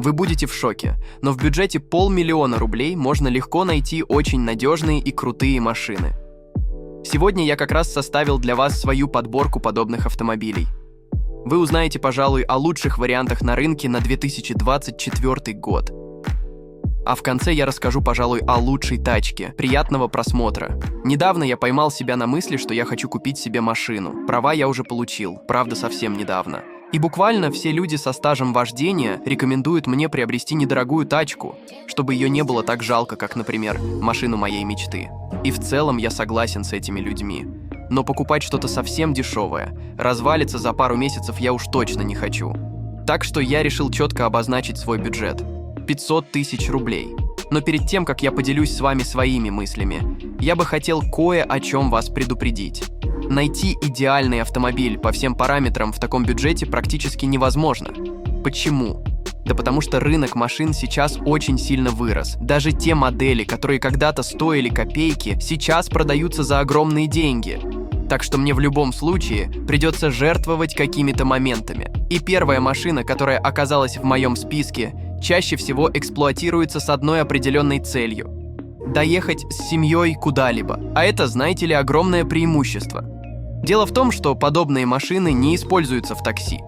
Вы будете в шоке, но в бюджете 500 000 рублей можно легко найти очень надежные и крутые машины. Сегодня я как раз составил для вас свою подборку подобных автомобилей. Вы узнаете, пожалуй, о лучших вариантах на рынке на 2024 год. А в конце я расскажу, пожалуй, о лучшей тачке. Приятного просмотра. Недавно я поймал себя на мысли, что я хочу купить себе машину. Права я уже получил, правда, совсем недавно. И буквально все люди со стажем вождения рекомендуют мне приобрести недорогую тачку, чтобы ее не было так жалко, как, например, машину моей мечты. И в целом я согласен с этими людьми. Но покупать что-то совсем дешевое, развалиться за пару месяцев я уж точно не хочу. Так что я решил четко обозначить свой бюджет. 500 000 рублей. Но перед тем, как я поделюсь с вами своими мыслями, я бы хотел кое о чем вас предупредить. Найти идеальный автомобиль по всем параметрам в таком бюджете практически невозможно. Почему? Да потому что рынок машин сейчас очень сильно вырос. Даже те модели, которые когда-то стоили копейки, сейчас продаются за огромные деньги. Так что мне в любом случае придется жертвовать какими-то моментами. И первая машина, которая оказалась в моем списке, чаще всего эксплуатируется с одной определенной целью – доехать с семьей куда-либо. А это, знаете ли, огромное преимущество. Дело в том, что подобные машины не используются в такси.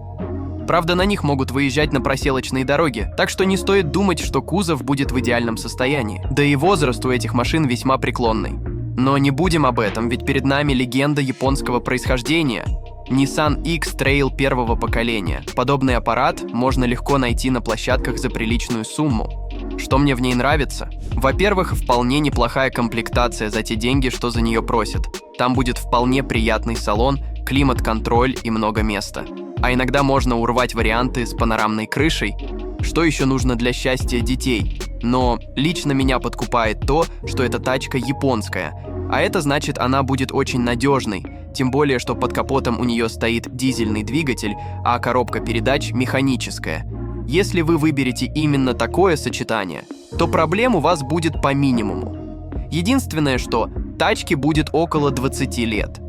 Правда, на них могут выезжать на проселочные дороги, так что не стоит думать, что кузов будет в идеальном состоянии. Да и возраст у этих машин весьма преклонный. Но не будем об этом, ведь перед нами легенда японского происхождения – Nissan X-Trail первого поколения. Подобный аппарат можно легко найти на площадках за приличную сумму. Что мне в ней нравится? Во-первых, вполне неплохая комплектация за те деньги, что за нее просят. Там будет вполне приятный салон, климат-контроль и много места. А иногда можно урвать варианты с панорамной крышей. Что еще нужно для счастья детей? Но лично меня подкупает то, что эта тачка японская. А это значит, она будет очень надежной. Тем более, что под капотом у нее стоит дизельный двигатель, а коробка передач механическая. Если вы выберете именно такое сочетание, то проблем у вас будет по минимуму. Единственное, что тачке будет около 20 лет.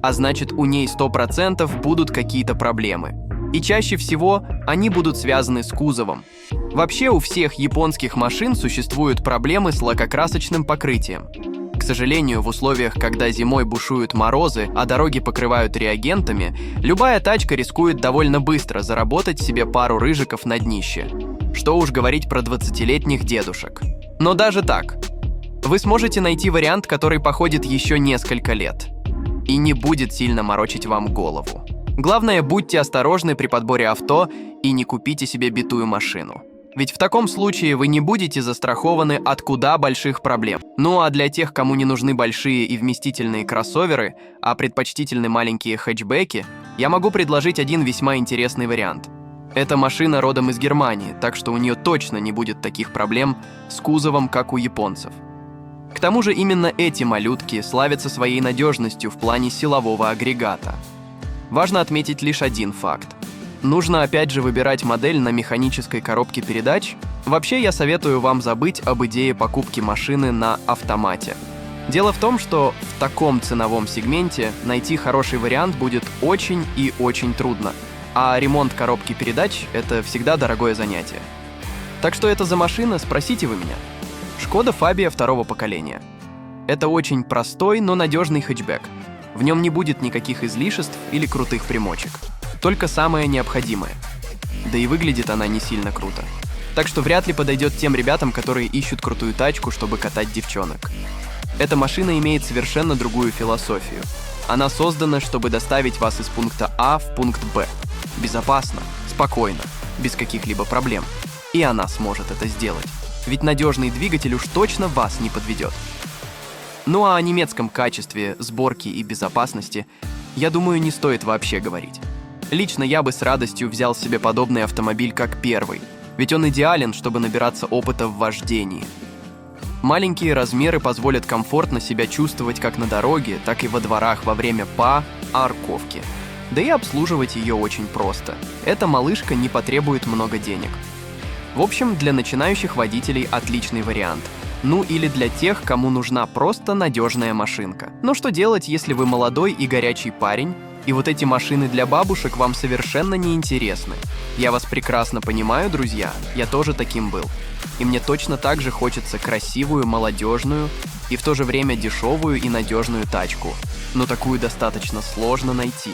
А значит, у ней 100% будут какие-то проблемы. И чаще всего они будут связаны с кузовом. Вообще у всех японских машин существуют проблемы с лакокрасочным покрытием. К сожалению, в условиях, когда зимой бушуют морозы, а дороги покрывают реагентами, любая тачка рискует довольно быстро заработать себе пару рыжиков на днище. Что уж говорить про 20-летних дедушек. Но даже так, вы сможете найти вариант, который походит еще несколько лет и не будет сильно морочить вам голову. Главное, будьте осторожны при подборе авто и не купите себе битую машину. Ведь в таком случае вы не будете застрахованы от куда больших проблем. Ну а для тех, кому не нужны большие и вместительные кроссоверы, а предпочтительны маленькие хэтчбеки, я могу предложить один весьма интересный вариант. Эта машина родом из Германии, так что у нее точно не будет таких проблем с кузовом, как у японцев. К тому же именно эти малютки славятся своей надежностью в плане силового агрегата. Важно отметить лишь один факт. Нужно опять же выбирать модель на механической коробке передач. Вообще я советую вам забыть об идее покупки машины на автомате. Дело в том, что в таком ценовом сегменте найти хороший вариант будет очень и очень трудно. А ремонт коробки передач – это всегда дорогое занятие. Так что это за машина, спросите вы меня. Шкода Фабия второго поколения. Это очень простой, но надежный хэтчбэк. В нем не будет никаких излишеств или крутых примочек. Только самое необходимое. Да и выглядит она не сильно круто. Так что вряд ли подойдет тем ребятам, которые ищут крутую тачку, чтобы катать девчонок. Эта машина имеет совершенно другую философию. Она создана, чтобы доставить вас из пункта А в пункт Б. Безопасно, спокойно, без каких-либо проблем. И она сможет это сделать. Ведь надежный двигатель уж точно вас не подведет. Ну а о немецком качестве, сборке и безопасности, я думаю, не стоит вообще говорить. Лично я бы с радостью взял себе подобный автомобиль как первый, ведь он идеален, чтобы набираться опыта в вождении. Маленькие размеры позволят комфортно себя чувствовать как на дороге, так и во дворах во время парковки. Да и обслуживать ее очень просто. Эта малышка не потребует много денег. В общем, для начинающих водителей отличный вариант. Ну или для тех, кому нужна просто надежная машинка. Но что делать, если вы молодой и горячий парень, И вот эти машины для бабушек вам совершенно не интересны. Я вас прекрасно понимаю, друзья, я тоже таким был. И мне точно так же хочется красивую, молодежную и в то же время дешевую и надежную тачку. Но такую достаточно сложно найти.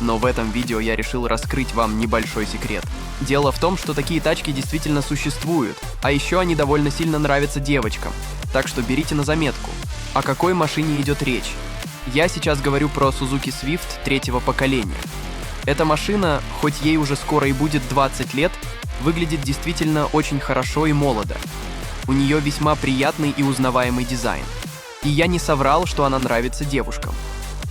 Но в этом видео я решил раскрыть вам небольшой секрет. Дело в том, что такие тачки действительно существуют, а еще они довольно сильно нравятся девочкам. Так что берите на заметку. О какой машине идет речь? Я сейчас говорю про Suzuki Swift третьего поколения. Эта машина, хоть ей уже скоро и будет 20 лет, выглядит действительно очень хорошо и молодо. У нее весьма приятный и узнаваемый дизайн. И я не соврал, что она нравится девушкам.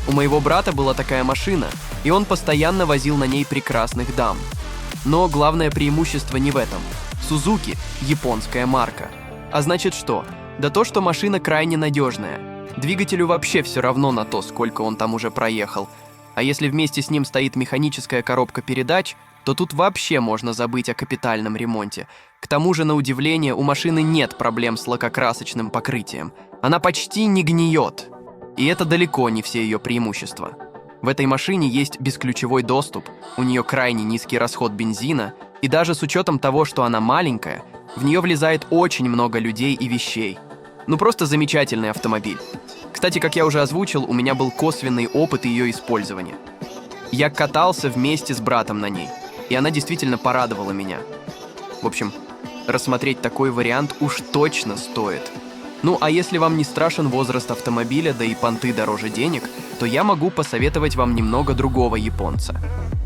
У моего брата была такая машина, и он постоянно возил на ней прекрасных дам. Но главное преимущество не в этом. Suzuki – японская марка. А значит что? Да то, что машина крайне надежная. Двигателю вообще все равно на то, сколько он там уже проехал. А если вместе с ним стоит механическая коробка передач, то тут вообще можно забыть о капитальном ремонте. К тому же, на удивление, у машины нет проблем с лакокрасочным покрытием. Она почти не гниет. И это далеко не все ее преимущества. В этой машине есть бесключевой доступ, у нее крайне низкий расход бензина, и даже с учетом того, что она маленькая, в нее влезает очень много людей и вещей. Ну просто замечательный автомобиль. Кстати, как я уже озвучил, у меня был косвенный опыт ее использования. Я катался вместе с братом на ней, и она действительно порадовала меня. В общем, рассмотреть такой вариант уж точно стоит. Ну а если вам не страшен возраст автомобиля, да и понты дороже денег, то я могу посоветовать вам немного другого японца.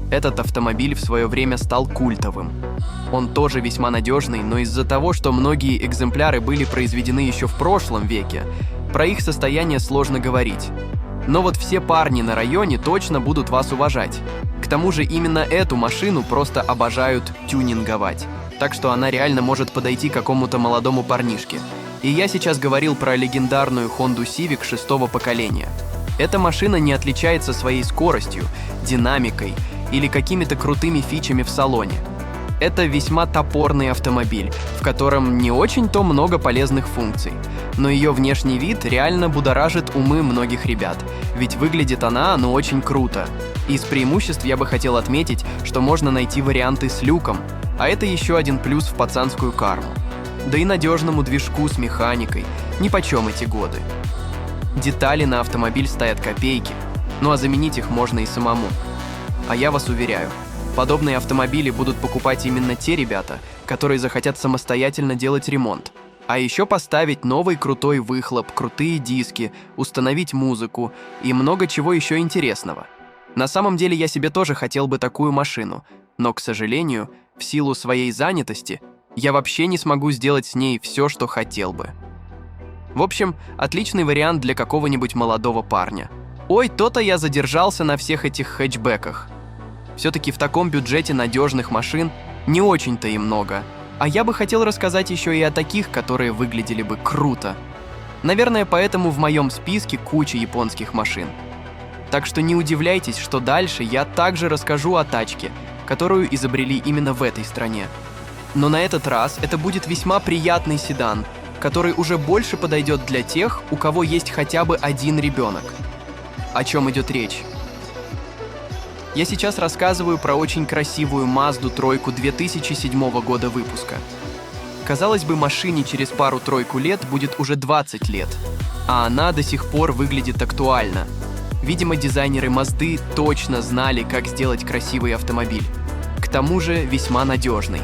Этот автомобиль в свое время стал культовым. Он тоже весьма надежный, но из-за того, что многие экземпляры были произведены еще в прошлом веке, про их состояние сложно говорить. Но вот все парни на районе точно будут вас уважать. К тому же именно эту машину просто обожают тюнинговать. Так что она реально может подойти какому-то молодому парнишке. И я сейчас говорил про легендарную Honda Civic шестого поколения. Эта машина не отличается своей скоростью, динамикой или какими-то крутыми фичами в салоне. Это весьма топорный автомобиль, в котором не очень-то много полезных функций. Но ее внешний вид реально будоражит умы многих ребят, ведь выглядит она, ну, очень круто. Из преимуществ я бы хотел отметить, что можно найти варианты с люком, а это еще один плюс в пацанскую карму. Да и надежному движку с механикой, нипочем эти годы. Детали на автомобиль стоят копейки, ну а заменить их можно и самому. А я вас уверяю, подобные автомобили будут покупать именно те ребята, которые захотят самостоятельно делать ремонт. А еще поставить новый крутой выхлоп, крутые диски, установить музыку и много чего еще интересного. На самом деле я себе тоже хотел бы такую машину, но, к сожалению, в силу своей занятости, я вообще не смогу сделать с ней все, что хотел бы. В общем, отличный вариант для какого-нибудь молодого парня. Ой, то-то я задержался на всех этих хэтчбеках. Все-таки в таком бюджете надежных машин не очень-то и много. А я бы хотел рассказать еще и о таких, которые выглядели бы круто. Наверное, поэтому в моем списке куча японских машин. Так что не удивляйтесь, что дальше я также расскажу о тачке, которую изобрели именно в этой стране. Но на этот раз это будет весьма приятный седан, который уже больше подойдет для тех, у кого есть хотя бы один ребенок. О чем идет речь? Я сейчас рассказываю про очень красивую Mazda тройку 2007 года выпуска. Казалось бы, машине через пару-тройку лет будет уже 20 лет, а она до сих пор выглядит актуально. Видимо, дизайнеры Mazda точно знали, как сделать красивый автомобиль. К тому же весьма надежный.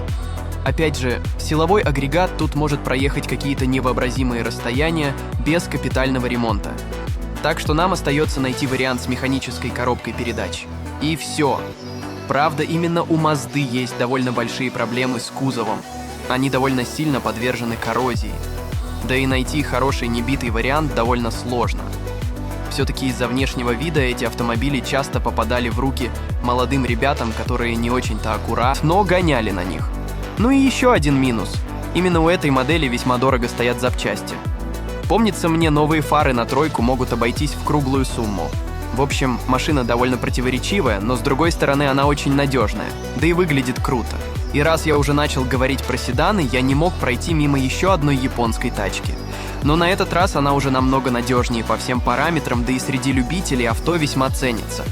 Опять же, силовой агрегат тут может проехать какие-то невообразимые расстояния без капитального ремонта. Так что нам остается найти вариант с механической коробкой передач. И все. Правда, именно у Mazda есть довольно большие проблемы с кузовом. Они довольно сильно подвержены коррозии. Да и найти хороший небитый вариант довольно сложно. Все-таки из-за внешнего вида эти автомобили часто попадали в руки молодым ребятам, которые не очень-то аккуратно, но гоняли на них. Ну и еще один минус. Именно у этой модели весьма дорого стоят запчасти. Помнится мне, новые фары на тройку могут обойтись в круглую сумму. В общем, машина довольно противоречивая, но с другой стороны она очень надежная, да и выглядит круто. И раз я уже начал говорить про седаны, я не мог пройти мимо еще одной японской тачки. Но на этот раз она уже намного надежнее по всем параметрам, да и среди любителей авто весьма ценится.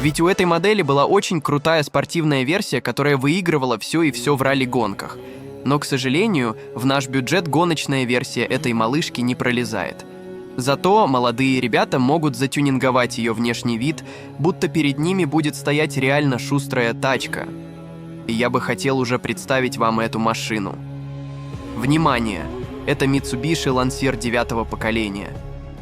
Ведь у этой модели была очень крутая спортивная версия, которая выигрывала все и все в ралли-гонках. Но, к сожалению, в наш бюджет гоночная версия этой малышки не пролезает. Зато молодые ребята могут затюнинговать ее внешний вид, будто перед ними будет стоять реально шустрая тачка. И я бы хотел уже представить вам эту машину. Внимание! Это Mitsubishi Lancer 9-го поколения.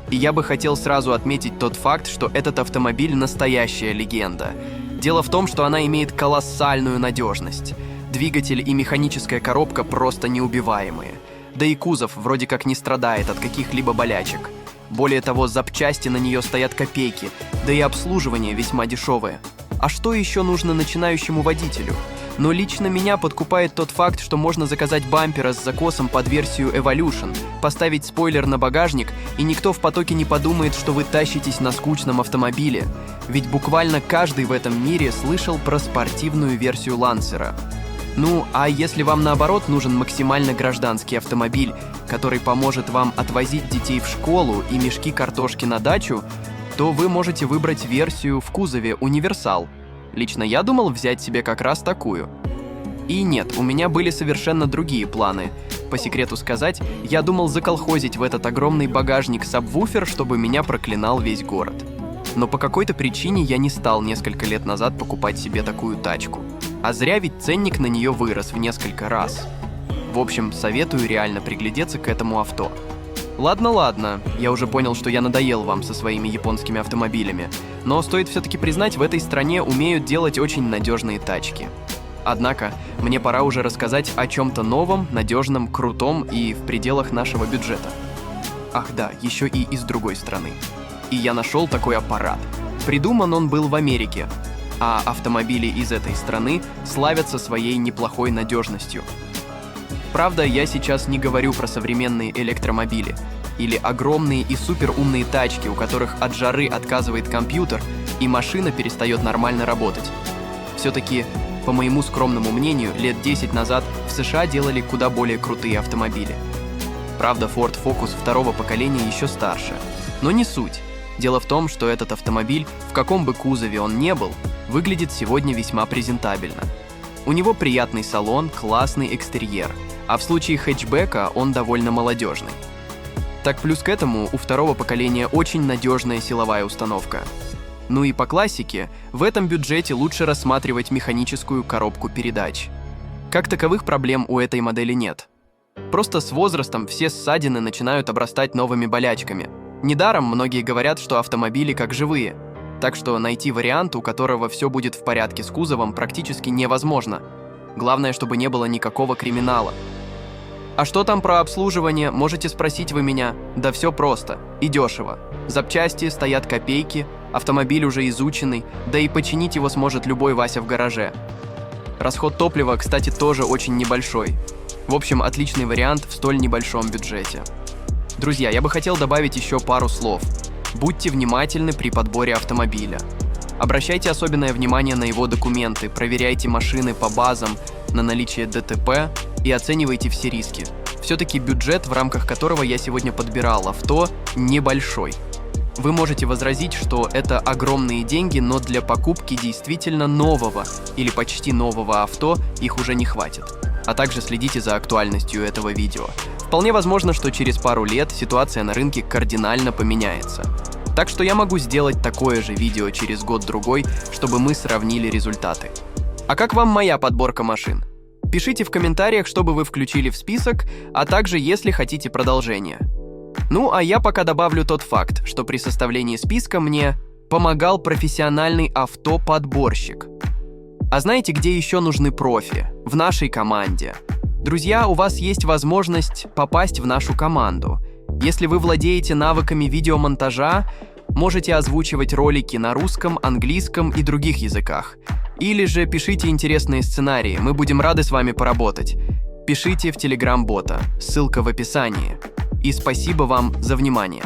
И я бы хотел сразу отметить тот факт, что этот автомобиль – настоящая легенда. Дело в том, что она имеет колоссальную надежность. Двигатель и механическая коробка просто неубиваемые. Да и кузов вроде как не страдает от каких-либо болячек. Более того, запчасти на нее стоят копейки, да и обслуживание весьма дешевое. А что еще нужно начинающему водителю? Но лично меня подкупает тот факт, что можно заказать бампера с закосом под версию Evolution, поставить спойлер на багажник, и никто в потоке не подумает, что вы тащитесь на скучном автомобиле. Ведь буквально каждый в этом мире слышал про спортивную версию Лансера. Ну, а если вам наоборот нужен максимально гражданский автомобиль, который поможет вам отвозить детей в школу и мешки картошки на дачу, то вы можете выбрать версию в кузове «Универсал». Лично я думал взять себе как раз такую. И нет, у меня были совершенно другие планы. По секрету сказать, я думал заколхозить в этот огромный багажник сабвуфер, чтобы меня проклинал весь город. Но по какой-то причине я не стал несколько лет назад покупать себе такую тачку. А зря, ведь ценник на нее вырос в несколько раз. В общем, советую реально приглядеться к этому авто. Ладно, я уже понял, что я надоел вам со своими японскими автомобилями, но стоит все-таки признать, в этой стране умеют делать очень надежные тачки. Однако, мне пора уже рассказать о чем-то новом, надежном, крутом и в пределах нашего бюджета. Ах да, еще и из другой страны. И я нашел такой аппарат. Придуман он был в Америке, а автомобили из этой страны славятся своей неплохой надежностью. Правда, я сейчас не говорю про современные электромобили или огромные и суперумные тачки, у которых от жары отказывает компьютер и машина перестает нормально работать. Все-таки, по моему скромному мнению, лет 10 назад в США делали куда более крутые автомобили. Правда, Ford Focus второго поколения еще старше, но не суть. Дело в том, что этот автомобиль, в каком бы кузове он ни был, выглядит сегодня весьма презентабельно. У него приятный салон, классный экстерьер, а в случае хэтчбека он довольно молодежный. Так плюс к этому у второго поколения очень надежная силовая установка. Ну и по классике, в этом бюджете лучше рассматривать механическую коробку передач. Как таковых проблем у этой модели нет. Просто с возрастом все ссадины начинают обрастать новыми болячками. Недаром многие говорят, что автомобили как живые. Так что найти вариант, у которого все будет в порядке с кузовом, практически невозможно. Главное, чтобы не было никакого криминала. А что там про обслуживание, можете спросить вы меня? Да все просто и дешево. Запчасти стоят копейки, автомобиль уже изученный, да и починить его сможет любой Вася в гараже. Расход топлива, кстати, тоже очень небольшой. В общем, отличный вариант в столь небольшом бюджете. Друзья, я бы хотел добавить еще пару слов. Будьте внимательны при подборе автомобиля. Обращайте особенное внимание на его документы, проверяйте машины по базам на наличие ДТП и оценивайте все риски. Все-таки бюджет, в рамках которого я сегодня подбирал авто, небольшой. Вы можете возразить, что это огромные деньги, но для покупки действительно нового или почти нового авто их уже не хватит. А также следите за актуальностью этого видео. Вполне возможно, что через пару лет ситуация на рынке кардинально поменяется. Так что я могу сделать такое же видео через год-другой, чтобы мы сравнили результаты. А как вам моя подборка машин? Пишите в комментариях, чтобы вы включили в список, а также если хотите продолжение. Ну, а я пока добавлю тот факт, что при составлении списка мне помогал профессиональный автоподборщик. А знаете, где еще нужны профи? В нашей команде. Друзья, у вас есть возможность попасть в нашу команду. Если вы владеете навыками видеомонтажа, можете озвучивать ролики на русском, английском и других языках. Или же пишите интересные сценарии, мы будем рады с вами поработать. Пишите в Telegram-бота, ссылка в описании. И спасибо вам за внимание.